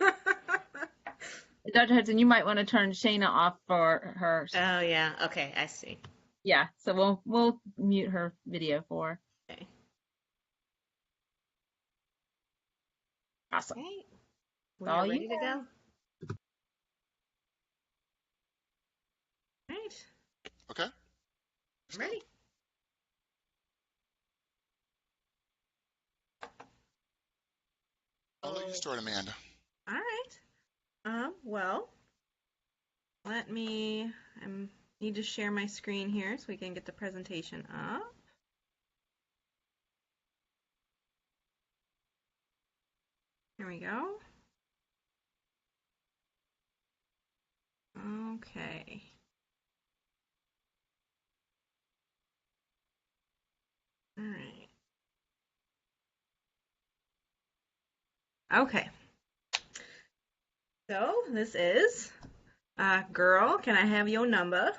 okay. Dr. Hudson, you might want to turn Shayna off for her. Oh yeah. Okay, I see. Yeah, so we'll mute her video for her. Okay. Awesome. Okay. We All are you ready to go. Right. Okay. I'm ready. I'll let you start, Amanda. All right. Well, let me. I need to share my screen here so we can get the presentation up. Here we go. Okay. All right. Okay. So this is Girl, Can I Have Your Number?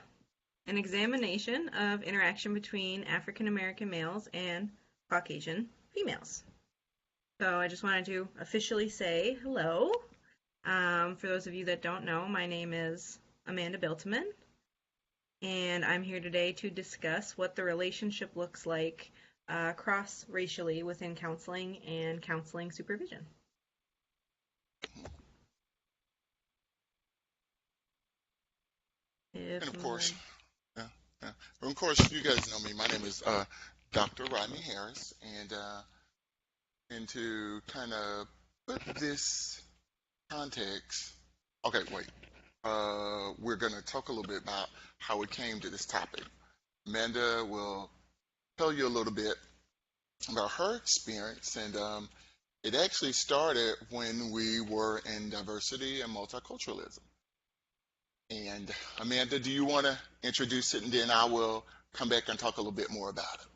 An examination of interaction between African American males and Caucasian females. So I just wanted to officially say hello. For those of you that don't know, my name is Amanda Bueltemann, and I'm here today to discuss what the relationship looks like cross-racially within counseling and counseling supervision. And of course, of course, you guys know me. My name is Dr. Rodney Harris, and to kind of put this context, okay, wait. We're going to talk a little bit about how we came to this topic. Amanda will tell you a little bit about her experience, and it actually started when we were in diversity and multiculturalism. And Amanda, do you want to introduce it, and then I will come back and talk a little bit more about it?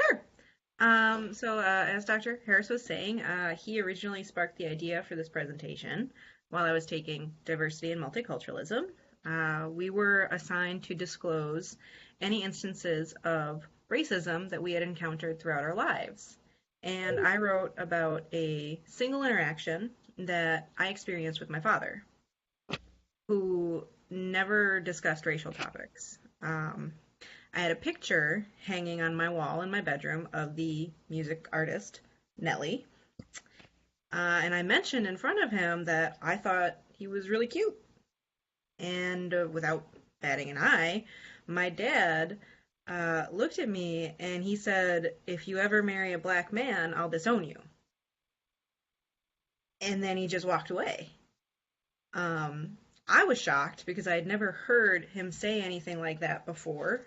Sure. So as Dr. Harris was saying, he originally sparked the idea for this presentation while I was taking diversity and multiculturalism. We were assigned to disclose any instances of racism that we had encountered throughout our lives. And I wrote about a single interaction that I experienced with my father, who never discussed racial topics. I had a picture hanging on my wall in my bedroom of the music artist Nelly. And I mentioned in front of him that I thought he was really cute. And without batting an eye, my dad looked at me and he said, "If you ever marry a black man, I'll disown you." And then he just walked away. I was shocked because I had never heard him say anything like that before.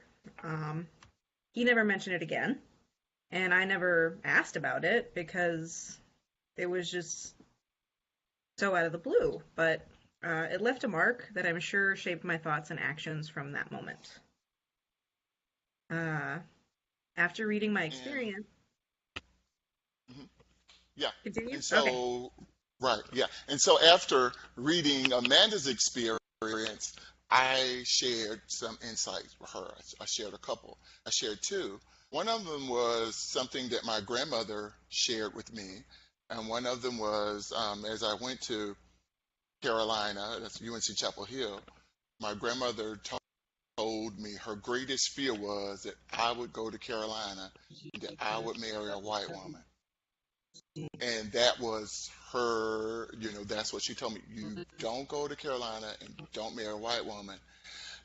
He never mentioned it again, and I never asked about it because it was just so out of the blue. But it left a mark that I'm sure shaped my thoughts and actions from that moment. After reading my experience, yeah, continue? and so Okay. right, yeah, and so after reading Amanda's experience, I shared some insights with her. I shared a couple. I shared two. One of them was something that my grandmother shared with me, and one of them was as I went to Carolina, that's UNC Chapel Hill, my grandmother told me her greatest fear was that I would go to Carolina and that I would marry a white woman. And that was her, that's what she told me. You don't go to Carolina and don't marry a white woman.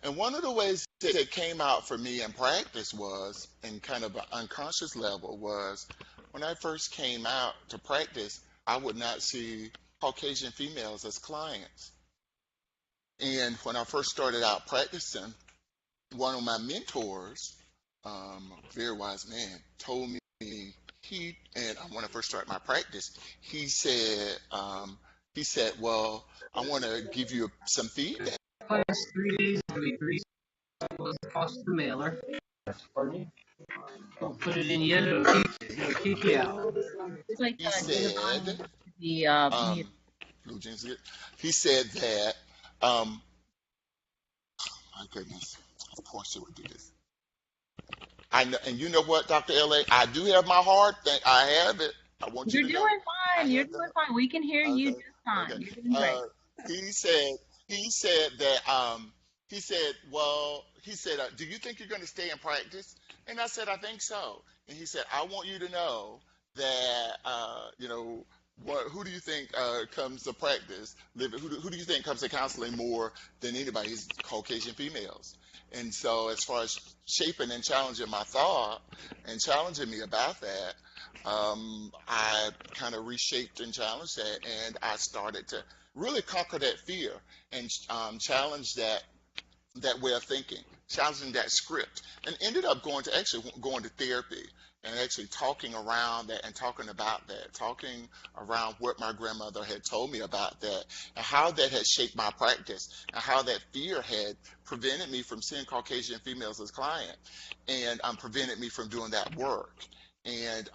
And one of the ways that it came out for me in practice was, in kind of an unconscious level, was when I first came out to practice, I would not see Caucasian females as clients. And when I first started out practicing, one of my mentors, a very wise man, told me, and when I first started my practice, he said, well, I want to give you some feedback. Class 3 days to be 3 was the cost of the mailer. Don't put it in yet, it'll keep you out. It's like He said, the Blue Jeans, he said that, my goodness, of course it would do this. I know, and you know what, Dr. LA, I do have my heart thing. I have it. I want You're you to know. doing fine. You're doing fine. We can hear you Okay. just fine. Okay. You're doing Uh, great. he said he said that he said, do you think you're going to stay in practice? And I said, I think so. And he said, I want you to know that who do you think comes to practice? Who do you think comes to counseling more than anybody? He's Caucasian females. And so, as far as shaping and challenging my thought and challenging me about that, I kind of reshaped and challenged that, and I started to really conquer that fear and challenge that way of thinking, challenging that script, and ended up going to therapy and actually talking around that and talking about that, talking around what my grandmother had told me about that, and how that had shaped my practice, and how that fear had prevented me from seeing Caucasian females as clients, and prevented me from doing that work. And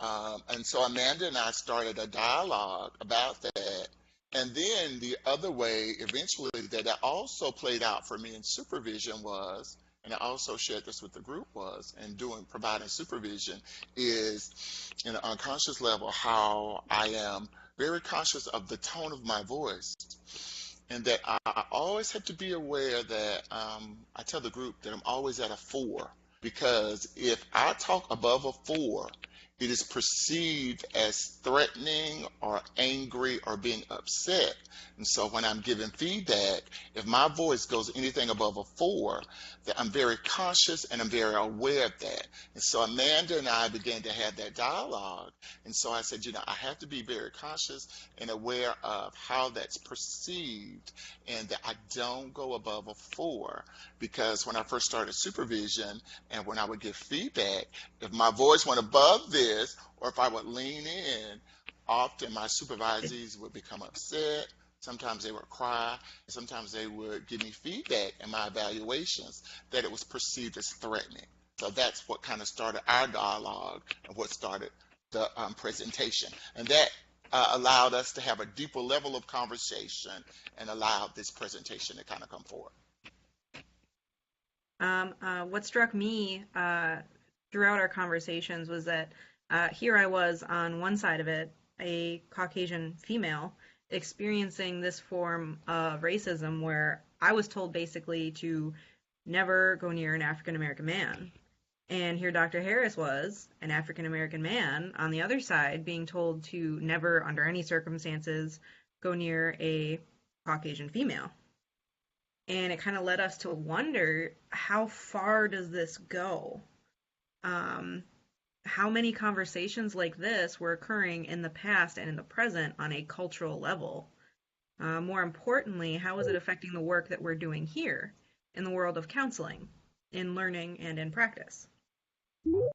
so Amanda and I started a dialogue about that. And then the other way, eventually, that also played out for me in supervision was, and I also shared this with the group was, and providing supervision is, in an unconscious level, how I am very conscious of the tone of my voice, and that I always have to be aware that I tell the group that I'm always at a 4, because if I talk above a 4, it is perceived as threatening or angry or being upset. And so when I'm giving feedback, if my voice goes anything above a 4, that I'm very conscious and I'm very aware of that. And so Amanda and I began to have that dialogue. And so I said, I have to be very conscious and aware of how that's perceived, and that I don't go above a 4. Because when I first started supervision and when I would give feedback, if my voice went above this, or if I would lean in, often my supervisees would become upset. Sometimes they would cry. Sometimes they would give me feedback in my evaluations that it was perceived as threatening. So that's what kind of started our dialogue and what started the presentation. And that allowed us to have a deeper level of conversation and allowed this presentation to kind of come forward. What struck me throughout our conversations was that here I was on one side of it, a Caucasian female, experiencing this form of racism where I was told basically to never go near an African American man. And here Dr. Harris was, an African American man, on the other side, being told to never, under any circumstances, go near a Caucasian female. And it kind of led us to wonder, how far does this go? How many conversations like this were occurring in the past and in the present on a cultural level? More importantly, how is it affecting the work that we're doing here in the world of counseling, in learning and in practice? Oh,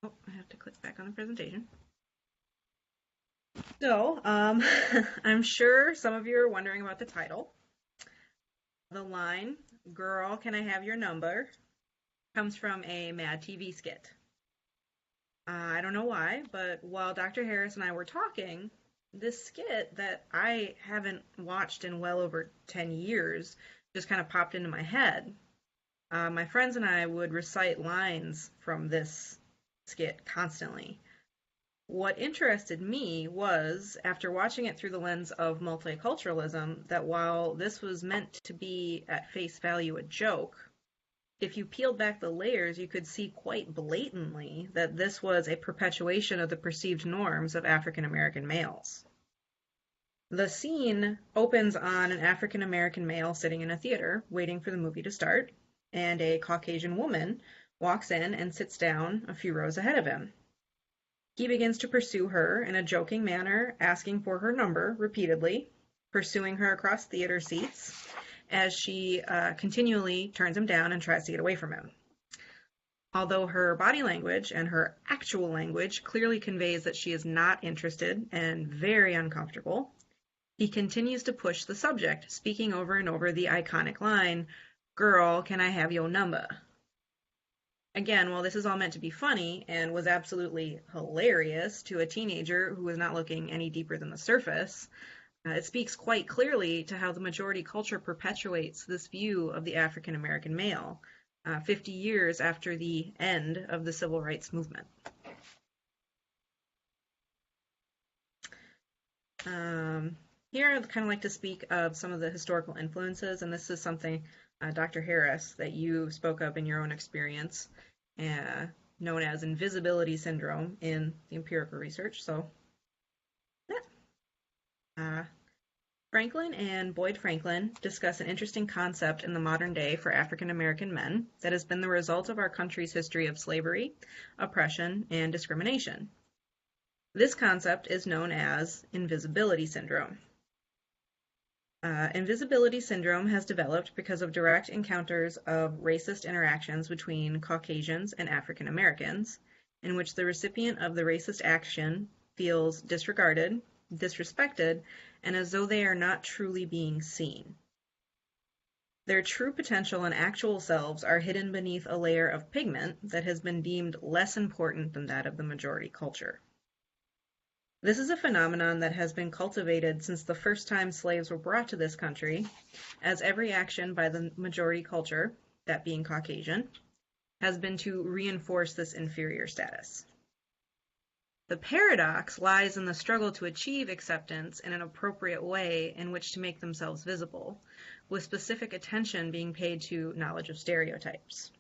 I have to click back on the presentation. So, I'm sure some of you are wondering about the title. The line, "Girl, can I have your number?" comes from a Mad TV skit. I don't know why, but while Dr. Harris and I were talking, this skit that I haven't watched in well over 10 years just kind of popped into my head. My friends and I would recite lines from this skit constantly. What interested me was, after watching it through the lens of multiculturalism, that while this was meant to be at face value a joke, if you peeled back the layers, you could see quite blatantly that this was a perpetuation of the perceived norms of African American males. The scene opens on an African American male sitting in a theater, waiting for the movie to start, and a Caucasian woman walks in and sits down a few rows ahead of him. He begins to pursue her in a joking manner, asking for her number repeatedly, pursuing her across theater seats as she continually turns him down and tries to get away from him. Although her body language and her actual language clearly conveys that she is not interested and very uncomfortable, he continues to push the subject, speaking over and over the iconic line, "Girl, can I have your number?" Again, while this is all meant to be funny and was absolutely hilarious to a teenager who was not looking any deeper than the surface, it speaks quite clearly to how the majority culture perpetuates this view of the African American male, 50 years after the end of the civil rights movement. Here I'd kind of like to speak of some of the historical influences, and this is something, Dr. Harris, that you spoke of in your own experience, known as invisibility syndrome in the empirical research. So, yeah. Franklin and Boyd Franklin discuss an interesting concept in the modern day for African American men that has been the result of our country's history of slavery, oppression, and discrimination. This concept is known as invisibility syndrome. Invisibility syndrome has developed because of direct encounters of racist interactions between Caucasians and African Americans, in which the recipient of the racist action feels disregarded, disrespected, and as though they are not truly being seen. Their true potential and actual selves are hidden beneath a layer of pigment that has been deemed less important than that of the majority culture. This is a phenomenon that has been cultivated since the first time slaves were brought to this country, as every action by the majority culture, that being Caucasian, has been to reinforce this inferior status. The paradox lies in the struggle to achieve acceptance in an appropriate way in which to make themselves visible, with specific attention being paid to knowledge of stereotypes.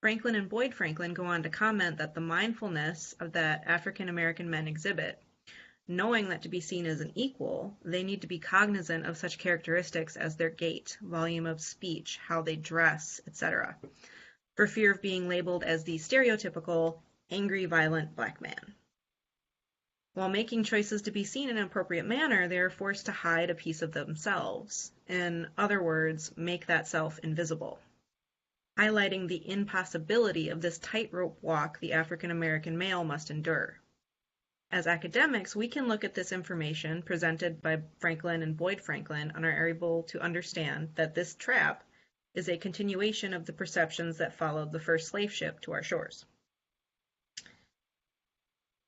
Franklin and Boyd Franklin go on to comment that the mindfulness of that African American men exhibit, knowing that to be seen as an equal, they need to be cognizant of such characteristics as their gait, volume of speech, how they dress, etc., for fear of being labeled as the stereotypical angry, violent black man. While making choices to be seen in an appropriate manner, they are forced to hide a piece of themselves. In other words, make that self invisible, highlighting the impossibility of this tightrope walk the African American male must endure. As academics, we can look at this information presented by Franklin and Boyd Franklin and are able to understand that this trap is a continuation of the perceptions that followed the first slave ship to our shores.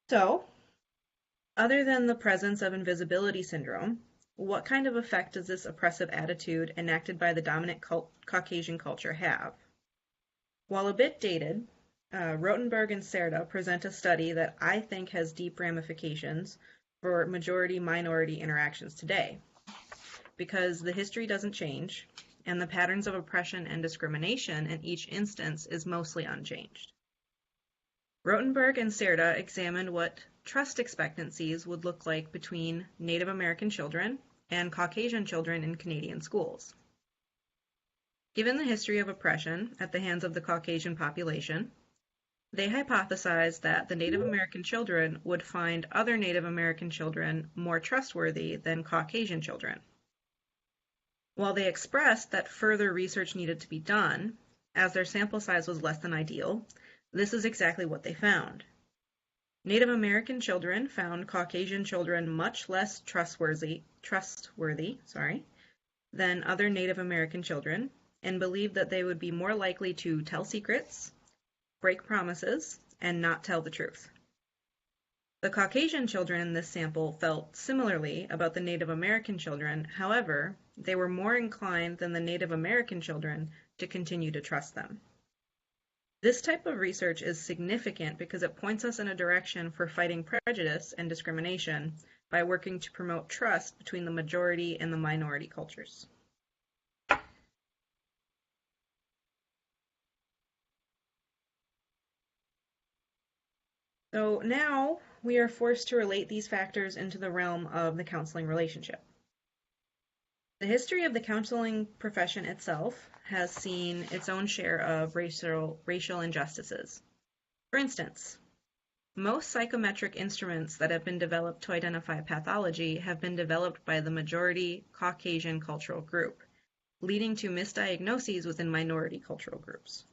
So, other than the presence of invisibility syndrome, what kind of effect does this oppressive attitude enacted by the dominant Caucasian culture have? While a bit dated, Rotenberg and Serda present a study that I think has deep ramifications for majority-minority interactions today, because the history doesn't change, and the patterns of oppression and discrimination in each instance is mostly unchanged. Rotenberg and Serda examined what trust expectancies would look like between Native American children and Caucasian children in Canadian schools. Given the history of oppression at the hands of the Caucasian population, they hypothesized that the Native American children would find other Native American children more trustworthy than Caucasian children. While they expressed that further research needed to be done, as their sample size was less than ideal, this is exactly what they found. Native American children found Caucasian children much less trustworthy than other Native American children, and believed that they would be more likely to tell secrets, break promises, and not tell the truth. The Caucasian children in this sample felt similarly about the Native American children. However, they were more inclined than the Native American children to continue to trust them. This type of research is significant because it points us in a direction for fighting prejudice and discrimination by working to promote trust between the majority and the minority cultures. So now we are forced to relate these factors into the realm of the counseling relationship. The history of the counseling profession itself has seen its own share of racial injustices. For instance, most psychometric instruments that have been developed to identify pathology have been developed by the majority Caucasian cultural group, leading to misdiagnoses within minority cultural groups.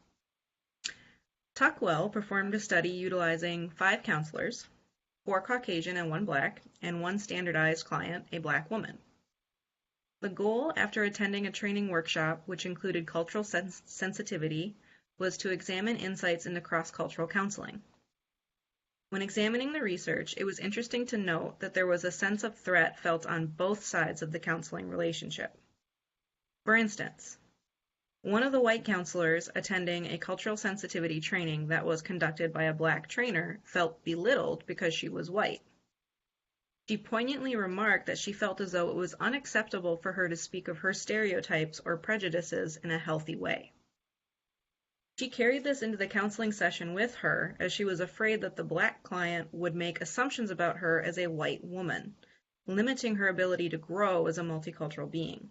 Tuckwell performed a study utilizing 5 counselors, 4 Caucasian and 1 Black, and 1 standardized client, a Black woman. The goal, after attending a training workshop which included cultural sensitivity, was to examine insights into cross-cultural counseling. When examining the research, it was interesting to note that there was a sense of threat felt on both sides of the counseling relationship. For instance, one of the white counselors attending a cultural sensitivity training that was conducted by a Black trainer felt belittled because she was white. She poignantly remarked that she felt as though it was unacceptable for her to speak of her stereotypes or prejudices in a healthy way. She carried this into the counseling session with her, as she was afraid that the Black client would make assumptions about her as a white woman, limiting her ability to grow as a multicultural being.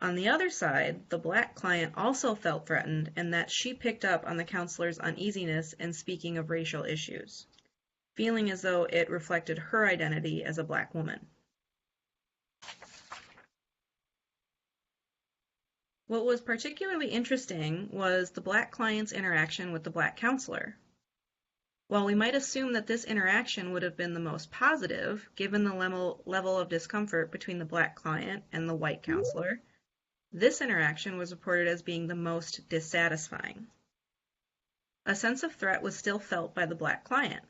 On the other side, the Black client also felt threatened, and that she picked up on the counselor's uneasiness in speaking of racial issues, feeling as though it reflected her identity as a Black woman. What was particularly interesting was the Black client's interaction with the Black counselor. While we might assume that this interaction would have been the most positive, given the level of discomfort between the Black client and the white counselor, this interaction was reported as being the most dissatisfying. A sense of threat was still felt by the Black client.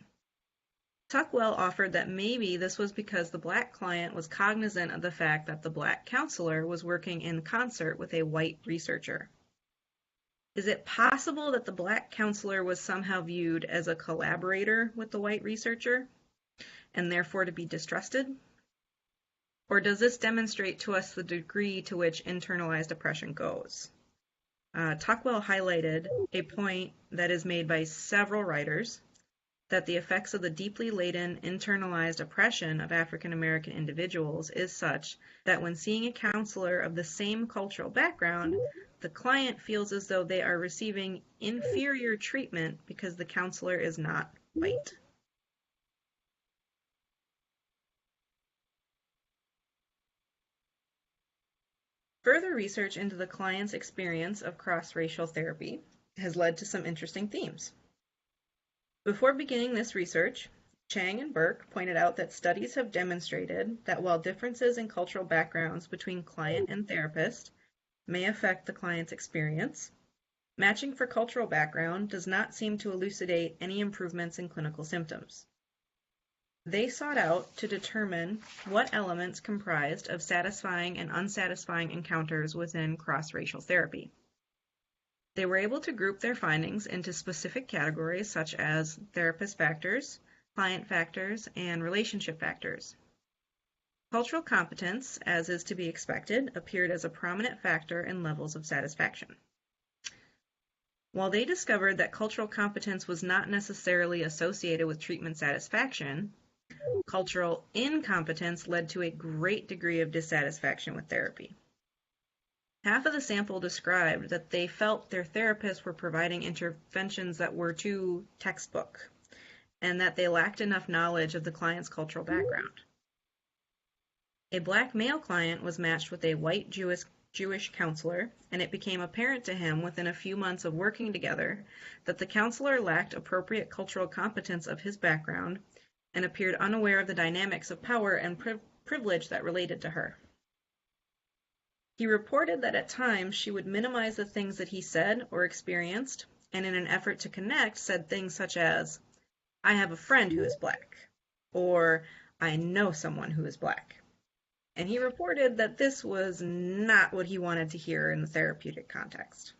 Tuckwell offered that maybe this was because the Black client was cognizant of the fact that the Black counselor was working in concert with a white researcher. Is it possible that the Black counselor was somehow viewed as a collaborator with the white researcher, and therefore to be distrusted? Or does this demonstrate to us the degree to which internalized oppression goes? Tuckwell highlighted a point that is made by several writers, that the effects of the deeply laden internalized oppression of African American individuals is such that when seeing a counselor of the same cultural background, the client feels as though they are receiving inferior treatment because the counselor is not white. Further research into the client's experience of cross-racial therapy has led to some interesting themes. Before beginning this research, Chang and Burke pointed out that studies have demonstrated that while differences in cultural backgrounds between client and therapist may affect the client's experience, matching for cultural background does not seem to elucidate any improvements in clinical symptoms. They sought out to determine what elements comprised of satisfying and unsatisfying encounters within cross-racial therapy. They were able to group their findings into specific categories such as therapist factors, client factors, and relationship factors. Cultural competence, as is to be expected, appeared as a prominent factor in levels of satisfaction. While they discovered that cultural competence was not necessarily associated with treatment satisfaction, cultural incompetence led to a great degree of dissatisfaction with therapy. Half of the sample described that they felt their therapists were providing interventions that were too textbook, and that they lacked enough knowledge of the client's cultural background. A Black male client was matched with a white Jewish counselor, and it became apparent to him within a few months of working together that the counselor lacked appropriate cultural competence of his background and appeared unaware of the dynamics of power and privilege that related to her. He reported that at times she would minimize the things that he said or experienced, and in an effort to connect, said things such as, "I have a friend who is Black," or "I know someone who is Black." And he reported that this was not what he wanted to hear in the therapeutic context.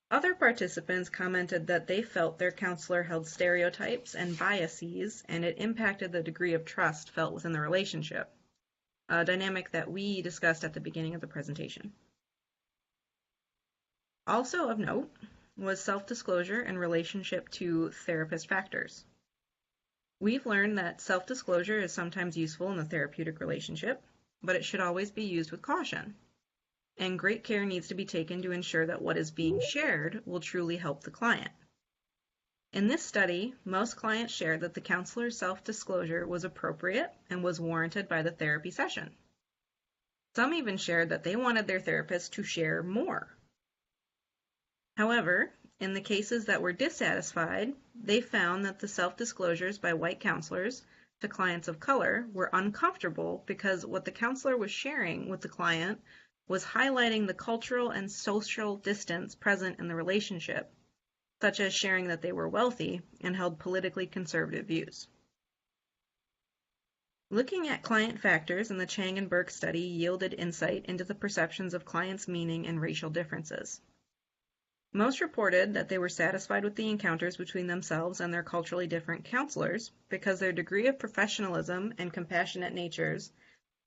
Other participants commented that they felt their counselor held stereotypes and biases, and it impacted the degree of trust felt within the relationship, a dynamic that we discussed at the beginning of the presentation. Also of note was self-disclosure in relationship to therapist factors. We've learned that self-disclosure is sometimes useful in the therapeutic relationship, but it should always be used with caution. And great care needs to be taken to ensure that what is being shared will truly help the client. In this study, most clients shared that the counselor's self-disclosure was appropriate and was warranted by the therapy session. Some even shared that they wanted their therapist to share more. However, in the cases that were dissatisfied, they found that the self-disclosures by white counselors to clients of color were uncomfortable because what the counselor was sharing with the client was highlighting the cultural and social distance present in the relationship, such as sharing that they were wealthy and held politically conservative views. Looking at client factors in the Chang and Burke study yielded insight into the perceptions of clients' meaning and racial differences. Most reported that they were satisfied with the encounters between themselves and their culturally different counselors because their degree of professionalism and compassionate natures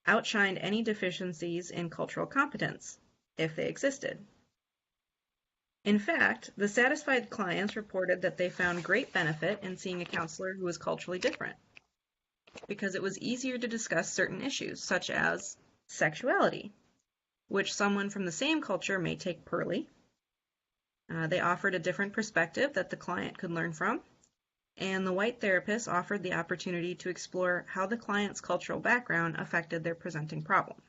outshined any deficiencies in cultural competence, if they existed. In fact, the satisfied clients reported that they found great benefit in seeing a counselor who was culturally different, because it was easier to discuss certain issues, such as sexuality, which someone from the same culture may take poorly. They offered a different perspective that the client could learn from, and the white therapist offered the opportunity to explore how the client's cultural background affected their presenting problem.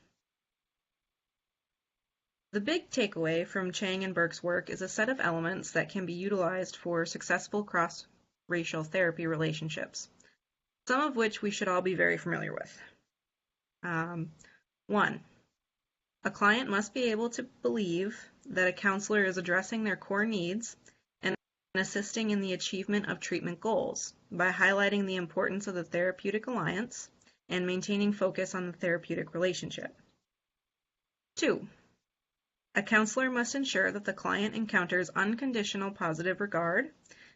The big takeaway from Chang and Burke's work is a set of elements that can be utilized for successful cross-racial therapy relationships, some of which we should all be very familiar with. 1. A client must be able to believe that a counselor is addressing their core needs and assisting in the achievement of treatment goals by highlighting the importance of the therapeutic alliance and maintaining focus on the therapeutic relationship. 2. A counselor must ensure that the client encounters unconditional positive regard,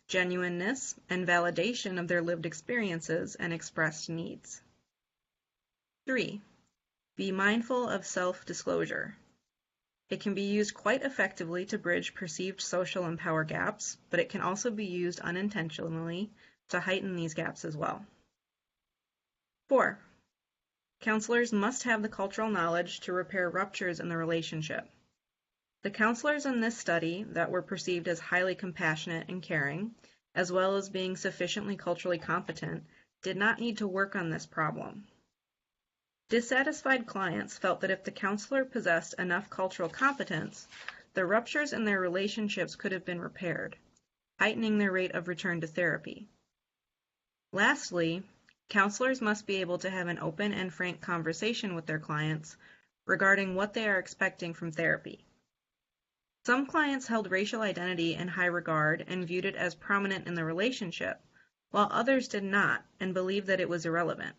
genuineness, and validation of their lived experiences and expressed needs. 3. Be mindful of self-disclosure. It can be used quite effectively to bridge perceived social and power gaps, but it can also be used unintentionally to heighten these gaps as well. 4. Counselors must have the cultural knowledge to repair ruptures in the relationship. The counselors in this study that were perceived as highly compassionate and caring, as well as being sufficiently culturally competent, did not need to work on this problem. Dissatisfied clients felt that if the counselor possessed enough cultural competence, the ruptures in their relationships could have been repaired, heightening their rate of return to therapy. Lastly, counselors must be able to have an open and frank conversation with their clients regarding what they are expecting from therapy. Some clients held racial identity in high regard and viewed it as prominent in the relationship, while others did not and believed that it was irrelevant.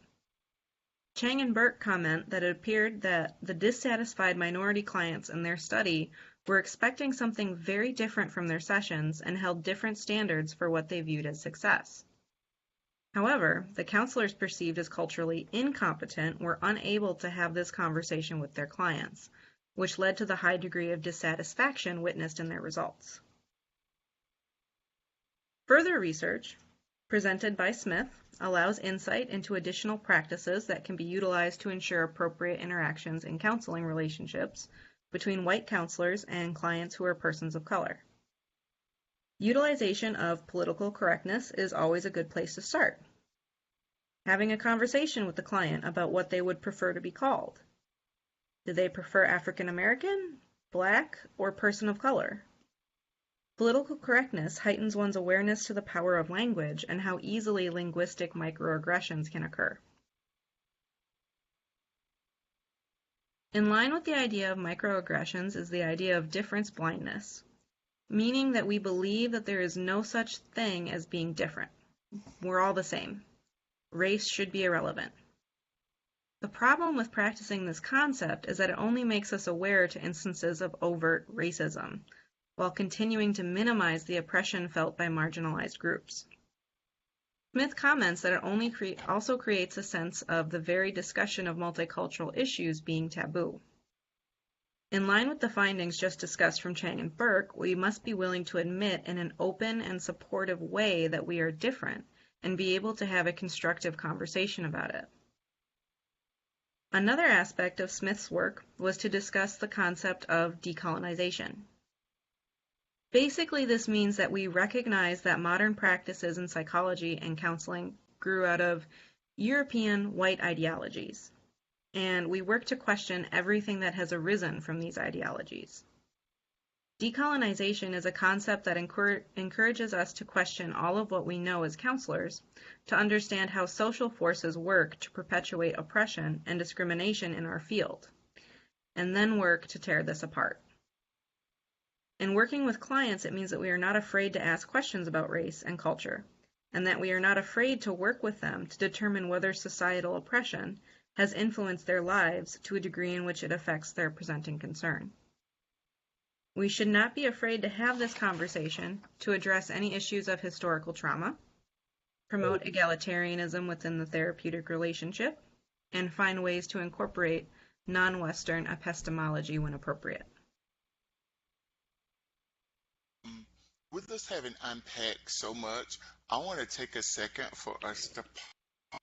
Chang and Burke comment that it appeared that the dissatisfied minority clients in their study were expecting something very different from their sessions and held different standards for what they viewed as success. However, the counselors perceived as culturally incompetent were unable to have this conversation with their clients, which led to the high degree of dissatisfaction witnessed in their results. Further research, presented by Smith, allows insight into additional practices that can be utilized to ensure appropriate interactions in counseling relationships between white counselors and clients who are persons of color. Utilization of political correctness is always a good place to start. Having a conversation with the client about what they would prefer to be called. Do they prefer African American, Black, or person of color? Political correctness heightens one's awareness to the power of language and how easily linguistic microaggressions can occur. In line with the idea of microaggressions is the idea of difference blindness, meaning that we believe that there is no such thing as being different. We're all the same. Race should be irrelevant. The problem with practicing this concept is that it only makes us aware to instances of overt racism, while continuing to minimize the oppression felt by marginalized groups. Smith comments that it also creates a sense of the very discussion of multicultural issues being taboo. In line with the findings just discussed from Chang and Burke, we must be willing to admit in an open and supportive way that we are different and be able to have a constructive conversation about it. Another aspect of Smith's work was to discuss the concept of decolonization. Basically, this means that we recognize that modern practices in psychology and counseling grew out of European white ideologies, and we work to question everything that has arisen from these ideologies. Decolonization is a concept that encourages us to question all of what we know as counselors, to understand how social forces work to perpetuate oppression and discrimination in our field, and then work to tear this apart. In working with clients, it means that we are not afraid to ask questions about race and culture, and that we are not afraid to work with them to determine whether societal oppression has influenced their lives to a degree in which it affects their presenting concern. We should not be afraid to have this conversation to address any issues of historical trauma, promote egalitarianism within the therapeutic relationship, and find ways to incorporate non-Western epistemology when appropriate. With us having unpacked so much, I want to take a second for us to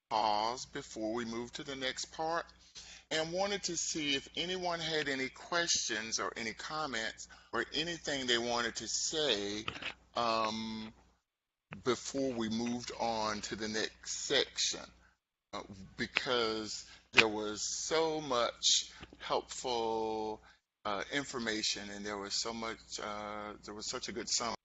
pause before we move to the next part, and wanted to see if anyone had any questions or any comments or anything they wanted to say before we moved on to the next section, because there was so much helpful information, and there was such a good summary,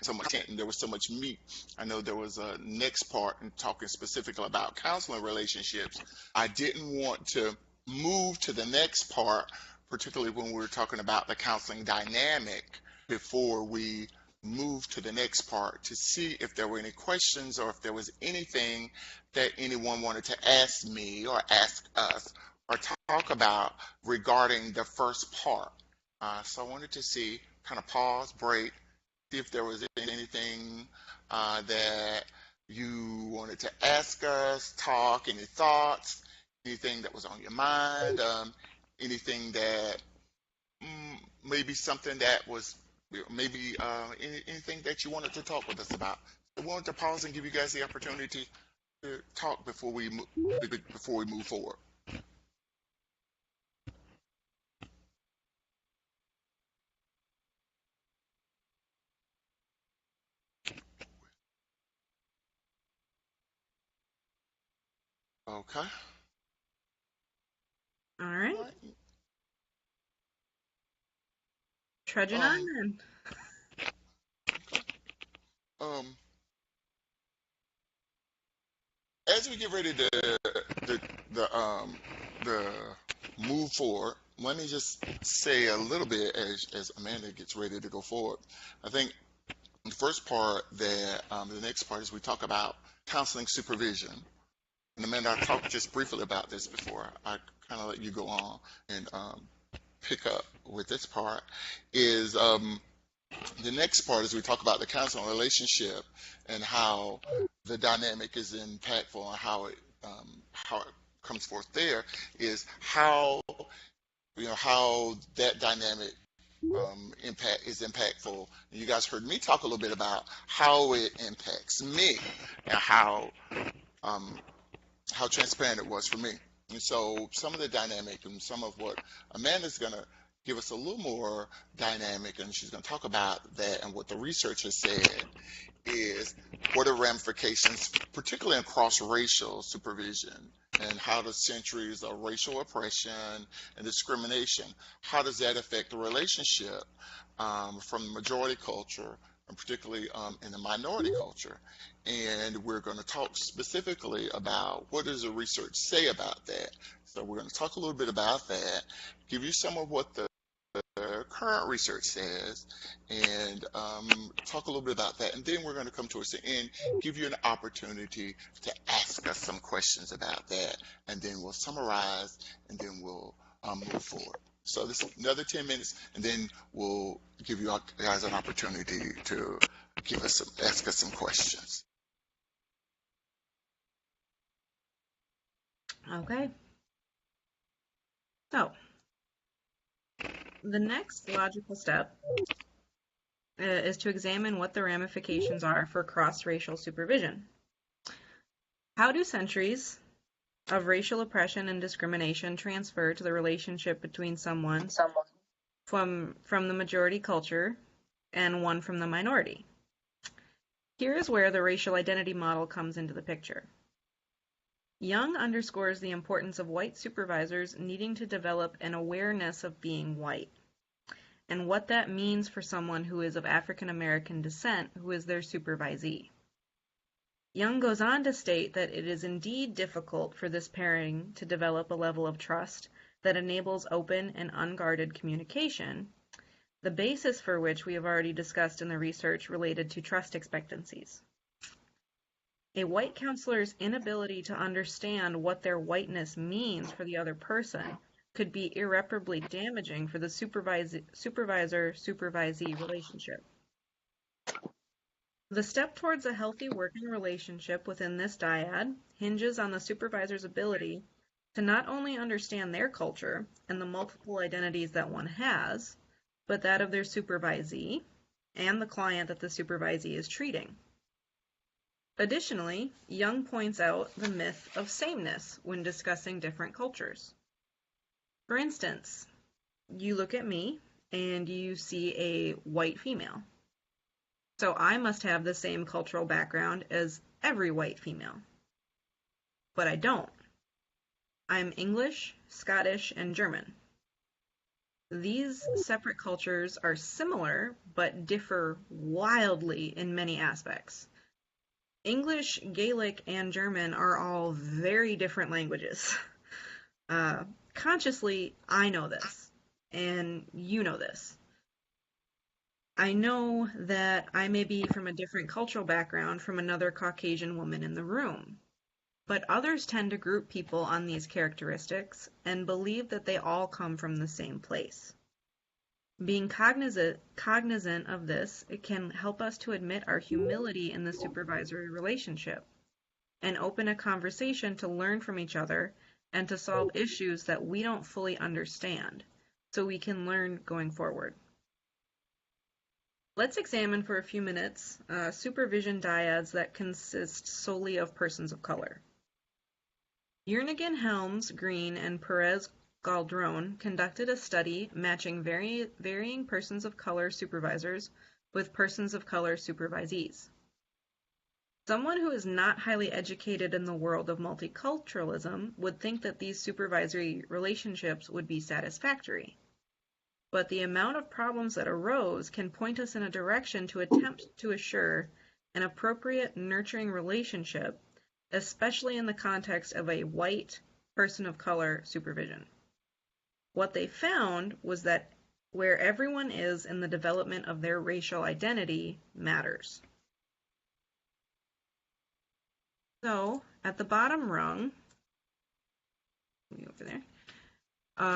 so much content, and there was so much meat. I know there was a next part in talking specifically about counseling relationships. I didn't want to move to the next part, particularly when we were talking about the counseling dynamic, before we move to the next part, to see if there were any questions or if there was anything that anyone wanted to ask me or ask us or talk about regarding the first part. So I wanted to see, kind of pause, break, see if there was anything that you wanted to ask us, talk, any thoughts, anything that was on your mind, anything that maybe something that was maybe anything that you wanted to talk with us about. I wanted to pause and give you guys the opportunity to talk before we move forward. Okay. All right. All right. Trudging on then. Um, as we get ready to the move forward, let me just say a little bit as Amanda gets ready to go forward. I think the first part that the next part is we talk about counseling supervision. And Amanda, I talked just briefly about this before I kind of let you go on and pick up with this part. Is the next part is we talk about the counseling relationship and how the dynamic is impactful and how it comes forth. There is how how that dynamic is impactful. And you guys heard me talk a little bit about how it impacts me and um, how transparent it was for me. And so some of the dynamic and some of what Amanda's going to give us a little more dynamic, and she's going to talk about that and what the research has said is what are ramifications, particularly in cross-racial supervision, and how the centuries of racial oppression and discrimination, how does that affect the relationship from the majority culture, and particularly in the minority culture. And we're going to talk specifically about what does the research say about that. So we're going to talk a little bit about that, give you some of what the current research says, and talk a little bit about that. And then we're going to come towards the end, give you an opportunity to ask us some questions about that. And then we'll summarize, and then we'll move forward. So this is another 10 minutes, and then we'll give you guys an opportunity to ask us some questions. Okay. So, the next logical step is to examine what the ramifications are for cross-racial supervision. How do centuries of racial oppression and discrimination transfer to the relationship between someone from the majority culture and one from the minority? Here is where the racial identity model comes into the picture. Young underscores the importance of white supervisors needing to develop an awareness of being white, and what that means for someone who is of African American descent who is their supervisee. Young goes on to state that it is indeed difficult for this pairing to develop a level of trust that enables open and unguarded communication, the basis for which we have already discussed in the research related to trust expectancies. A white counselor's inability to understand what their whiteness means for the other person could be irreparably damaging for the supervisor-supervisee relationship. The step towards a healthy working relationship within this dyad hinges on the supervisor's ability to not only understand their culture and the multiple identities that one has, but that of their supervisee and the client that the supervisee is treating. Additionally, Jung points out the myth of sameness when discussing different cultures. For instance, you look at me and you see a white female. So I must have the same cultural background as every white female. But I don't. I'm English, Scottish, and German. These separate cultures are similar, but differ wildly in many aspects. English, Gaelic, and German are all very different languages. Consciously, I know this, and you know this. I know that I may be from a different cultural background from another Caucasian woman in the room, but others tend to group people on these characteristics and believe that they all come from the same place. Being cognizant of this, it can help us to admit our humility in the supervisory relationship and open a conversation to learn from each other and to solve issues that we don't fully understand, so we can learn going forward. Let's examine for a few minutes supervision dyads that consist solely of persons of color. Jernigan, Helms, Green, and Perez-Galdron conducted a study matching varying persons of color supervisors with persons of color supervisees. Someone who is not highly educated in the world of multiculturalism would think that these supervisory relationships would be satisfactory. But the amount of problems that arose can point us in a direction to attempt to assure an appropriate nurturing relationship, especially in the context of a white person of color supervision. What they found was that where everyone is in the development of their racial identity matters. So, at the bottom rung, over there,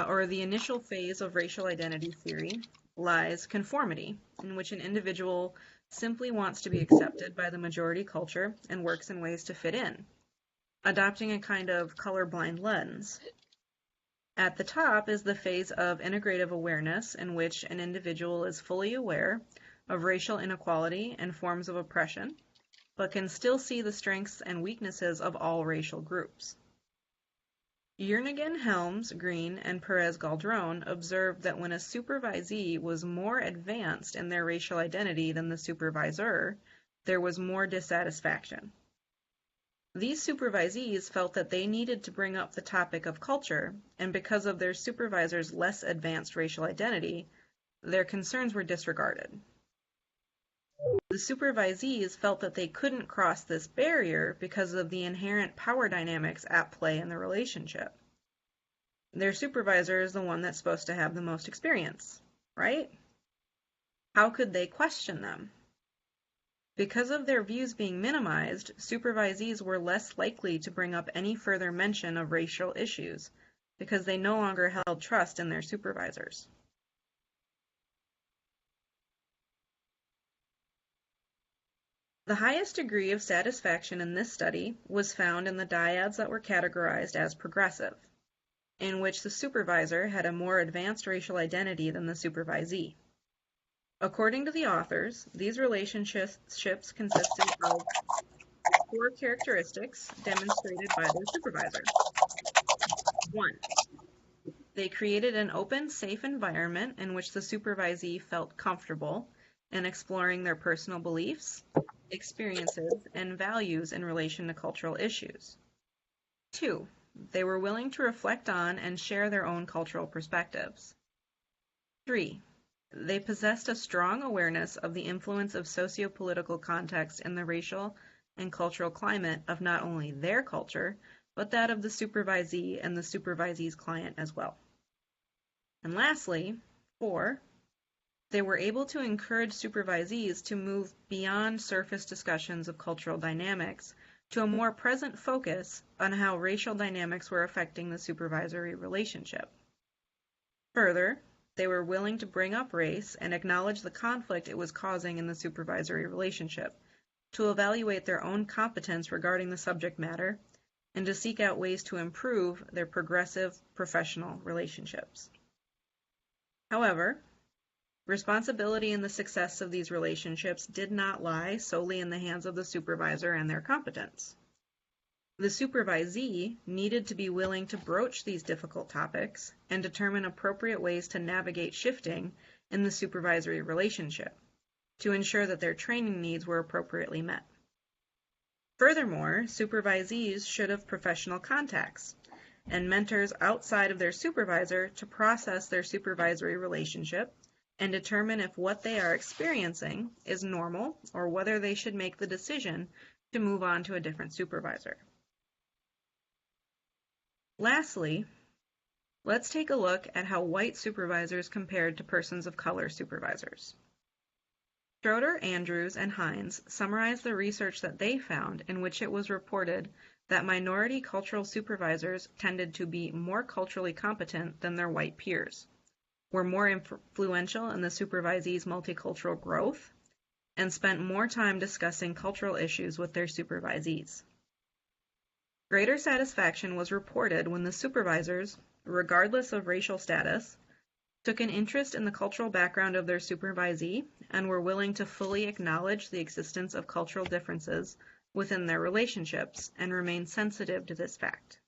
or the initial phase of racial identity theory, lies conformity, in which an individual simply wants to be accepted by the majority culture and works in ways to fit in, adopting a kind of colorblind lens. At the top is the phase of integrative awareness, in which an individual is fully aware of racial inequality and forms of oppression, but can still see the strengths and weaknesses of all racial groups. Jernigan, Helms, Green, and Perez-Galdron observed that when a supervisee was more advanced in their racial identity than the supervisor, there was more dissatisfaction. These supervisees felt that they needed to bring up the topic of culture, and because of their supervisor's less advanced racial identity, their concerns were disregarded. The supervisees felt that they couldn't cross this barrier because of the inherent power dynamics at play in the relationship. Their supervisor is the one that's supposed to have the most experience, right? How could they question them? Because of their views being minimized, supervisees were less likely to bring up any further mention of racial issues because they no longer held trust in their supervisors. The highest degree of satisfaction in this study was found in the dyads that were categorized as progressive, in which the supervisor had a more advanced racial identity than the supervisee. According to the authors, these relationships consisted of 4 characteristics demonstrated by their supervisor. 1. They created an open, safe environment in which the supervisee felt comfortable in exploring their personal beliefs, experiences, and values in relation to cultural issues. 2. They were willing to reflect on and share their own cultural perspectives. 3. They possessed a strong awareness of the influence of socio-political context in the racial and cultural climate of not only their culture, but that of the supervisee and the supervisee's client as well. And lastly, 4. They were able to encourage supervisees to move beyond surface discussions of cultural dynamics to a more present focus on how racial dynamics were affecting the supervisory relationship. Further, they were willing to bring up race and acknowledge the conflict it was causing in the supervisory relationship, to evaluate their own competence regarding the subject matter, and to seek out ways to improve their progressive professional relationships. However, responsibility in the success of these relationships did not lie solely in the hands of the supervisor and their competence. The supervisee needed to be willing to broach these difficult topics and determine appropriate ways to navigate shifting in the supervisory relationship to ensure that their training needs were appropriately met. Furthermore, supervisees should have professional contacts and mentors outside of their supervisor to process their supervisory relationship and determine if what they are experiencing is normal or whether they should make the decision to move on to a different supervisor. Lastly, let's take a look at how white supervisors compared to persons of color supervisors. Schroeder, Andrews, and Hines summarized the research that they found, in which it was reported that minority cultural supervisors tended to be more culturally competent than their white peers, were more influential in the supervisee's multicultural growth, and spent more time discussing cultural issues with their supervisees. Greater satisfaction was reported when the supervisors, regardless of racial status, took an interest in the cultural background of their supervisee and were willing to fully acknowledge the existence of cultural differences within their relationships and remain sensitive to this fact.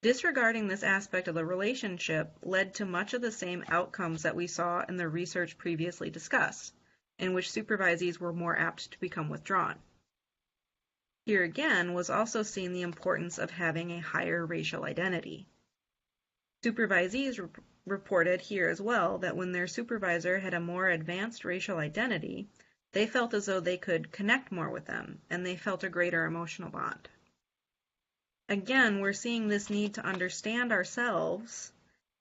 Disregarding this aspect of the relationship led to much of the same outcomes that we saw in the research previously discussed, in which supervisees were more apt to become withdrawn. Here again was also seen the importance of having a higher racial identity. Supervisees reported here as well that when their supervisor had a more advanced racial identity, they felt as though they could connect more with them, and they felt a greater emotional bond. Again, we're seeing this need to understand ourselves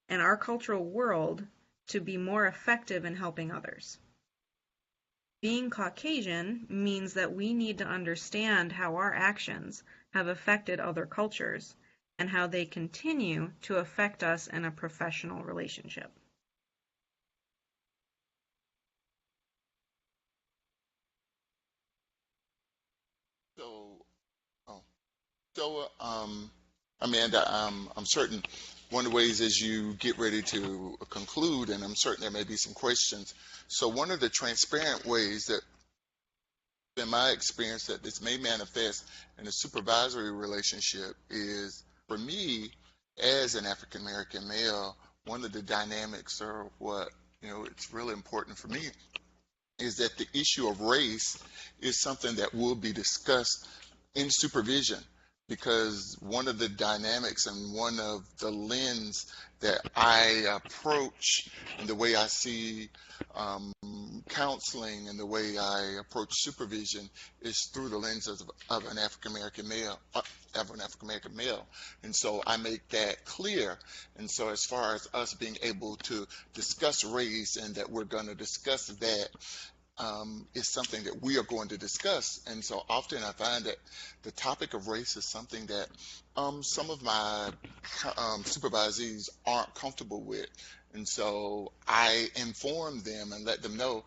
and our cultural world to be more effective in helping others. Being Caucasian means that we need to understand how our actions have affected other cultures and how they continue to affect us in a professional relationship. So, oh, Amanda, I'm certain one of the ways as you get ready to conclude, and I'm certain there may be some questions. So one of the transparent ways that, in my experience, that this may manifest in a supervisory relationship is, for me, as an African American male, one of the dynamics or what, it's really important for me is that the issue of race is something that will be discussed in supervision, because one of the dynamics and one of the lens that I approach and the way I see counseling and the way I approach supervision is through the lens of an African American male. And so I make that clear. And so as far as us being able to discuss race and that we're going to discuss that is something that we are going to discuss. And so often I find that the topic of race is something that some of my supervisees aren't comfortable with. And so I inform them and let them know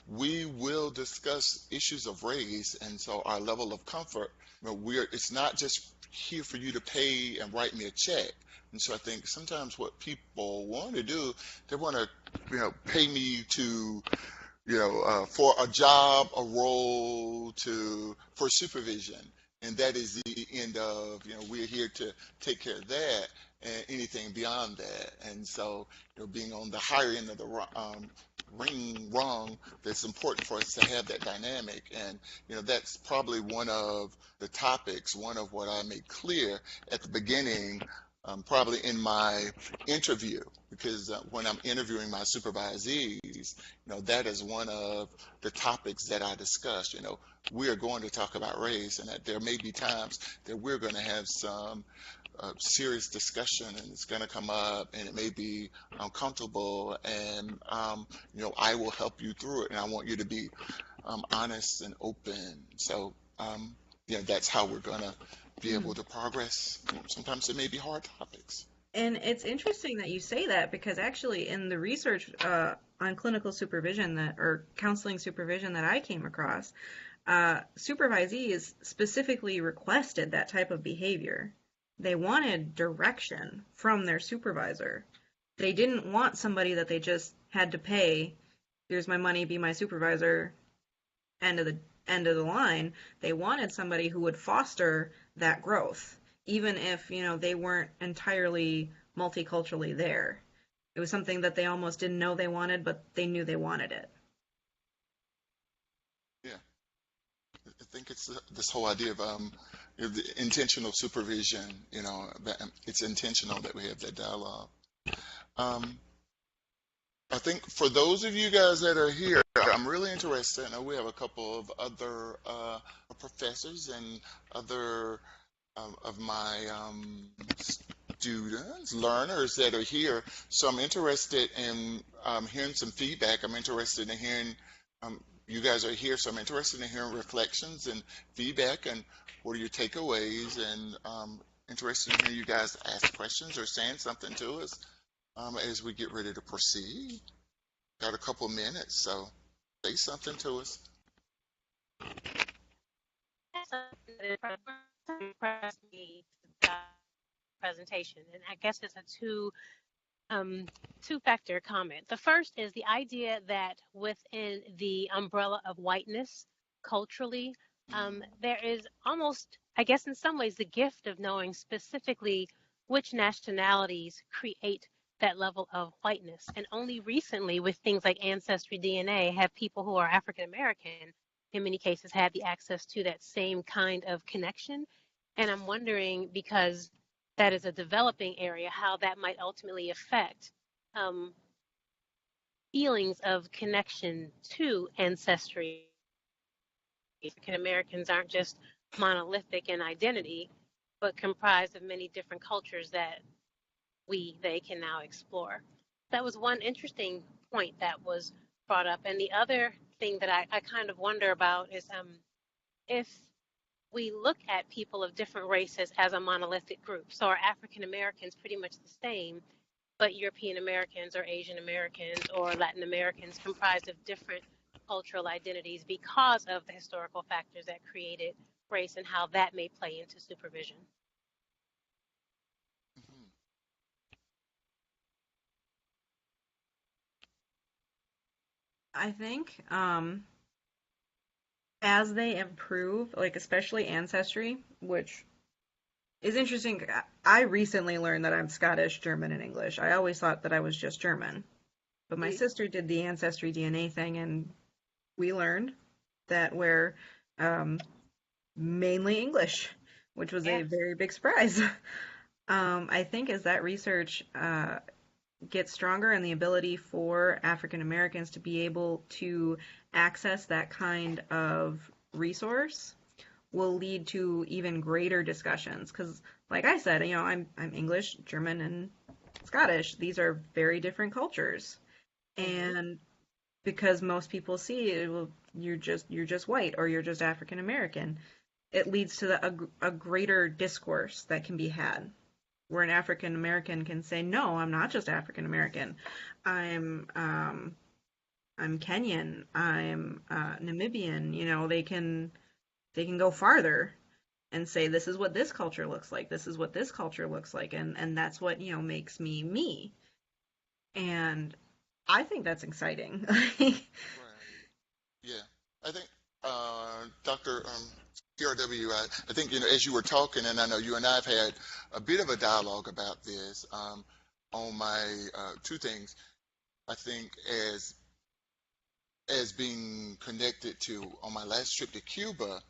we will discuss issues of race. And so our level of comfort, it's not just here for you to pay and write me a check. And so I think sometimes what people want to do, they want to, pay me to, for a job, a role, for supervision. And that is the end of, we're here to take care of that, and anything beyond that. And so, being on the higher end of the ring rung, that's important for us to have that dynamic. And, that's probably one of the topics, one of what I made clear at the beginning, probably in my interview, because when I'm interviewing my supervisees, that is one of the topics that I discussed. We are going to talk about race, and that there may be times that we're going to have some serious discussion, and it's going to come up, and it may be uncomfortable, and I will help you through it, and I want you to be honest and open. So that's how we're going to be able to progress. Sometimes it may be hard topics. And it's interesting that you say that because actually in the research on clinical supervision that or counseling supervision that I came across, supervisees specifically requested that type of behavior. They wanted direction from their supervisor. They didn't want somebody that they just had to pay, here's my money, be my supervisor, end of the line. They wanted somebody who would foster that growth, even if, they weren't entirely multiculturally there. It was something that they almost didn't know they wanted, but they knew they wanted it. Yeah, I think it's this whole idea of the intentional supervision. It's intentional that we have that dialogue. Um, I think for those of you guys that are here, I'm really interested. I know we have a couple of other professors and other of my students, learners that are here. So I'm interested in hearing some feedback. I'm interested in hearing, you guys are here, so I'm interested in hearing reflections and feedback and what are your takeaways, and interested in hearing you guys ask questions or saying something to us as we get ready to proceed. Got a couple minutes, so say something to us. Impressed me presentation, and I guess it's a two-factor comment. The first is the idea that within the umbrella of whiteness, culturally, there is almost, I guess, in some ways, the gift of knowing specifically which nationalities create that level of whiteness. And only recently, with things like Ancestry DNA, have people who are African American, in many cases, had the access to that same kind of connection. And I'm wondering, because that is a developing area, how that might ultimately affect feelings of connection to ancestry. African Americans aren't just monolithic in identity, but comprised of many different cultures that they can now explore. That was one interesting point that was brought up. And the other thing that I kind of wonder about is if we look at people of different races as a monolithic group. So are African Americans pretty much the same, but European Americans or Asian Americans or Latin Americans comprised of different cultural identities because of the historical factors that created race and how that may play into supervision. Mhm. I think as they improve, like especially Ancestry, which is interesting. I recently learned that I'm Scottish, German, and English. I always thought that I was just German. But my sister did the Ancestry DNA thing, and we learned that we're mainly English, which was a Yes. very big surprise. I think as that research gets stronger and the ability for African Americans to be able to access that kind of resource will lead to even greater discussions. Because, like I said, I'm English, German, and Scottish. These are very different cultures, and because most people see it, well, you're just white or you're just African American, it leads to a greater discourse that can be had, where an African American can say, no, I'm not just African American. I'm Kenyan. I'm Namibian. They can go farther and say, this is what this culture looks like. This is what this culture looks like, and that's what makes me me. And I think that's exciting. Right. Yeah. I think, Dr. PRW, I think, as you were talking, and I know you and I have had a bit of a dialogue about this on my two things. I think as being connected to on my last trip to Cuba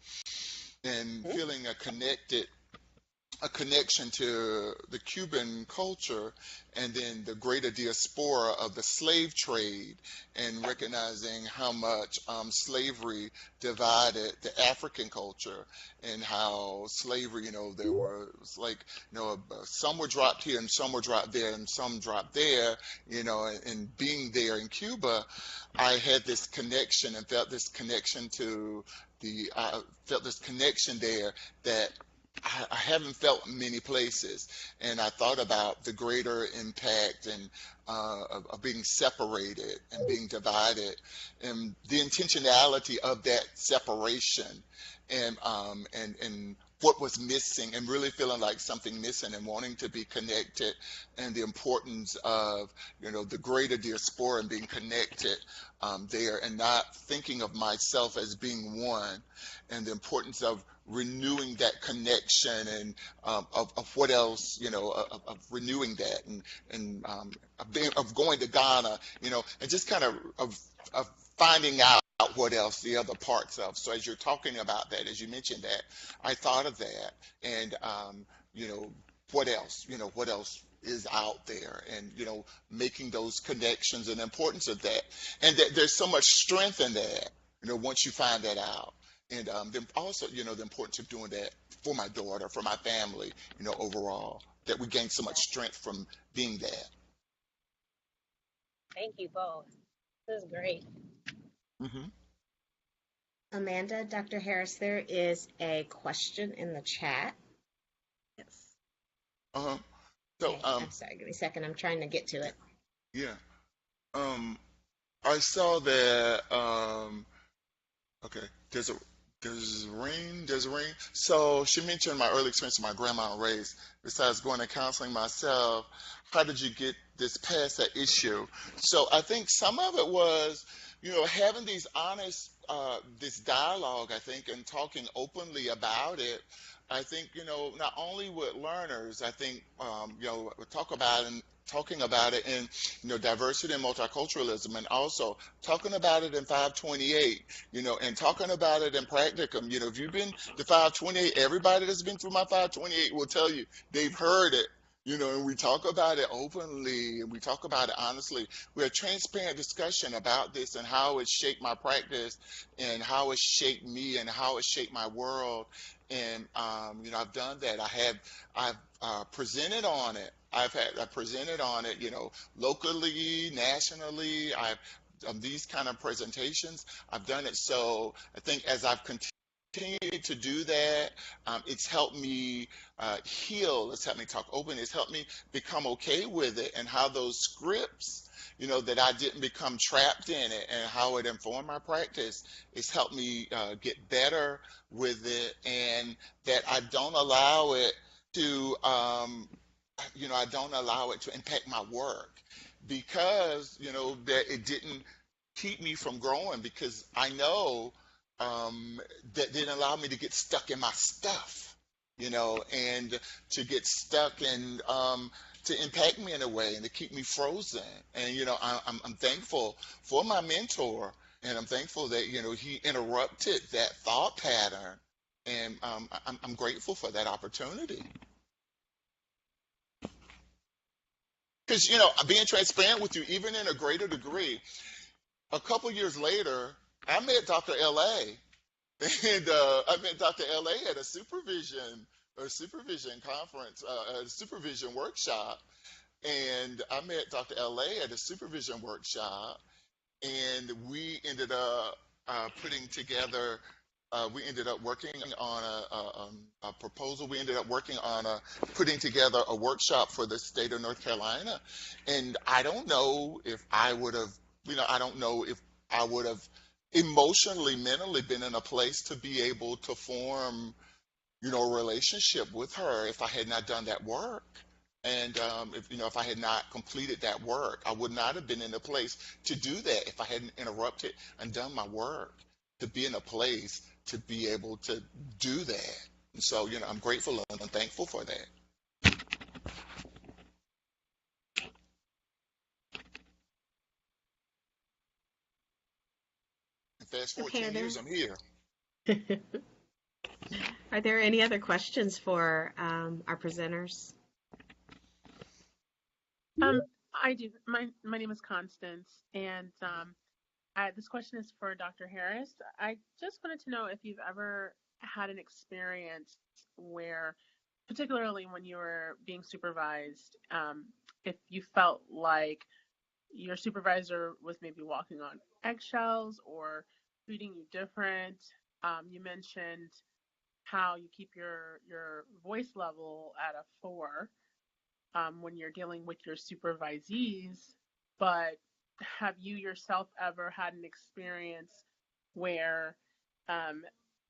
and feeling a connection to the Cuban culture and then the greater diaspora of the slave trade, and recognizing how much slavery divided the African culture, and how slavery, there was like, some were dropped here and some were dropped there and some dropped there, and being there in Cuba, I had this connection and felt this connection there that I haven't felt many places, and I thought about the greater impact and of being separated and being divided, and the intentionality of that separation, and what was missing, and really feeling like something missing, and wanting to be connected, and the importance of the greater diaspora and being connected there, and not thinking of myself as being one, and the importance of renewing that connection, and of what else, of renewing that, and of going to Ghana, and just kind of finding out what else the other parts of. So as you're talking about that, as you mentioned that, I thought of that, and you know, what else is out there, and making those connections, and the importance of that, and that there's so much strength in that, once you find that out. And then also, the importance of doing that for my daughter, for my family, overall, that we gain so much strength from being that. Thank you both. This is great. Hmm. Amanda, Dr. Harris, there is a question in the chat. Yes. Uh-huh. So, Okay, I'm sorry, give me a second. I'm trying to get to it. yeah. I saw that, okay, there's a ring. So she mentioned my early experience with my grandma and race. Besides going to counseling myself, how did you get this past that issue? So I think some of it was, having these honest, this dialogue, I think, and talking openly about it. I think, not only with learners, I think, we talking about it in, diversity and multiculturalism, and also talking about it in 528, and talking about it in practicum. If you've been to 528, everybody that's been through my 528 will tell you they've heard it. And we talk about it openly, and we talk about it honestly. We have transparent discussion about this, and how it shaped my practice, and how it shaped me, and how it shaped my world. And I've done that. I've presented on it. I presented on it, locally, nationally. I've these kind of presentations. I've done it. So I think as I've continued to do that, it's helped me heal. It's helped me talk open. It's helped me become okay with it, and how those scripts, that I didn't become trapped in it, and how it informed my practice. It's helped me get better with it, and that I don't allow it to, I don't allow it to impact my work, because, that it didn't keep me from growing, because I know that didn't allow me to get stuck in my stuff, and to get stuck, and to impact me in a way, and to keep me frozen. And I'm thankful for my mentor, and I'm thankful that he interrupted that thought pattern, and I'm grateful for that opportunity. Because being transparent with you, even in a greater degree, a couple years later, I met Dr. LA. And I met Dr. LA at a supervision conference, a supervision workshop. And I met Dr. LA at a supervision workshop, and we ended up putting together. We ended up working on a proposal. We ended up working on putting together a workshop for the state of North Carolina. And I don't know if I would have, I don't know if I would have emotionally, mentally been in a place to be able to form, a relationship with her, if I had not done that work. And if I had not completed that work, I would not have been in a place to do that, if I hadn't interrupted and done my work, to be in a place to be able to do that. And so, I'm grateful and thankful for that. And fast forward Okay, 10 years, I'm here. Are there any other questions for our presenters? I do. My name is Constance, and this question is for Dr. Harris. I just wanted to know if you've ever had an experience where, particularly when you were being supervised, if you felt like your supervisor was maybe walking on eggshells or treating you different. You mentioned how you keep your voice level at a 4 when you're dealing with your supervisees, but have you yourself ever had an experience where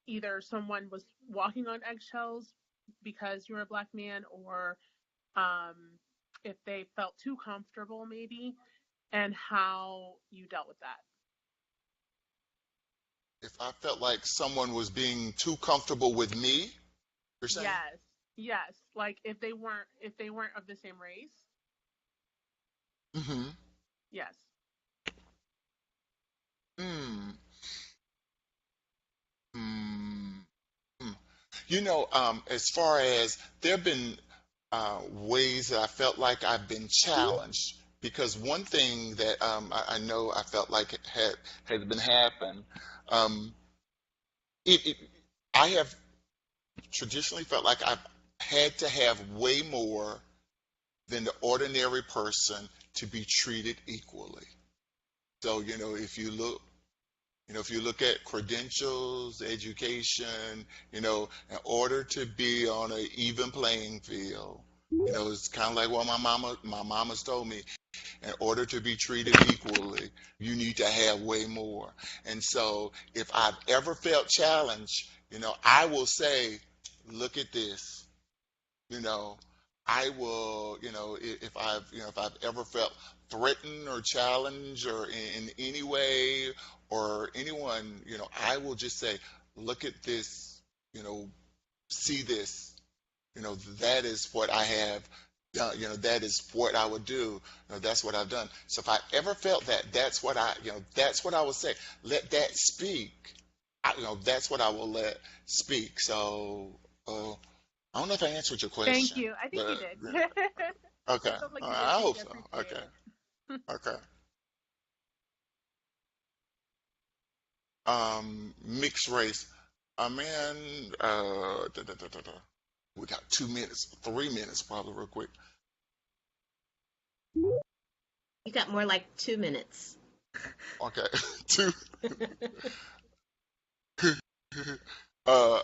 either someone was walking on eggshells because you're a Black man, or if they felt too comfortable maybe, and how you dealt with that? If I felt like someone was being too comfortable with me, you're saying? Yes, like if they weren't of the same race. Mm-hmm. Yes. Mm. Mm. Mm. You know, as far as there have been ways that I felt like I've been challenged, because one thing that I know I felt like it has been happening. Um, it I have traditionally felt like I've had to have way more than the ordinary person to be treated equally. So, if you look at credentials, education, in order to be on an even playing field, it's kind of like what my mama's told me. In order to be treated equally, you need to have way more. And so, if I've ever felt challenged, I will say, look at this. you know I will, if I've ever felt threatened or challenged or in any way, or anyone, I will just say, look at this, see this, that is what I have done, that is what I would do, that's what I've done. So if I ever felt that, that's what I would say. Let that speak. That's what I will let speak. So, I don't know if I answered your Thank question, you. I think you but did. okay. It felt like All you right, did. I Thank hope you. I so. appreciate Okay. it. Okay. Mixed race. Man, we got 2 minutes, 3 minutes, probably, real quick. You got more like 2 minutes. Okay. Two. uh,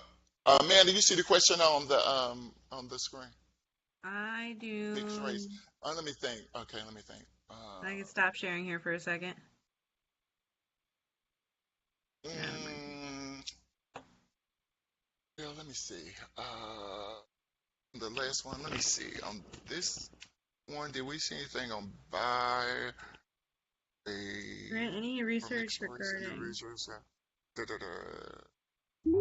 Amanda, you see the question on the screen? I Mixed race. do. Let me think. Okay, let me think. I can stop sharing here for a second. Mm, yeah, let me see. The last one. Let me see. On this one, did we see anything on buy a Grant, any or research mixed race? Any regarding? research? Da, da, da.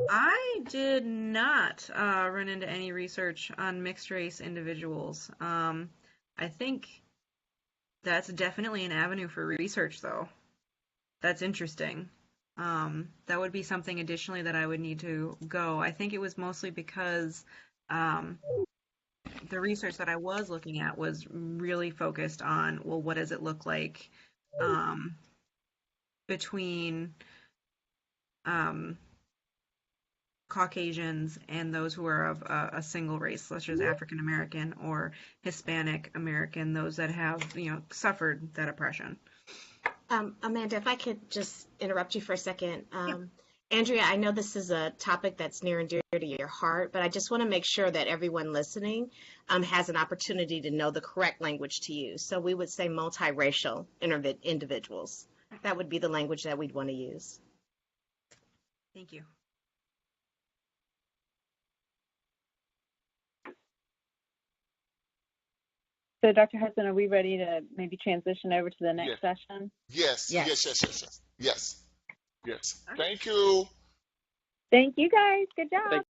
I did not run into any research on mixed race individuals. I think that's definitely an avenue for research, though. That's interesting. That would be something additionally that I would need to go. I think it was mostly because um, the research that I was looking at was really focused on, well, what does it look like um, between um, Caucasians and those who are of a single race, such as African American or Hispanic American, those that have, suffered that oppression. Amanda, if I could just interrupt you for a second. Andrea, I know this is a topic that's near and dear to your heart, but I just want to make sure that everyone listening has an opportunity to know the correct language to use. So we would say multiracial individuals. That would be the language that we'd want to use. Thank you. So, Dr. Hudson, are we ready to maybe transition over to the Yes. next session? Yes. Yes. Yes. Yes. Yes. Yes. Yes. Yes. Thank you. Thank you, guys. Good job.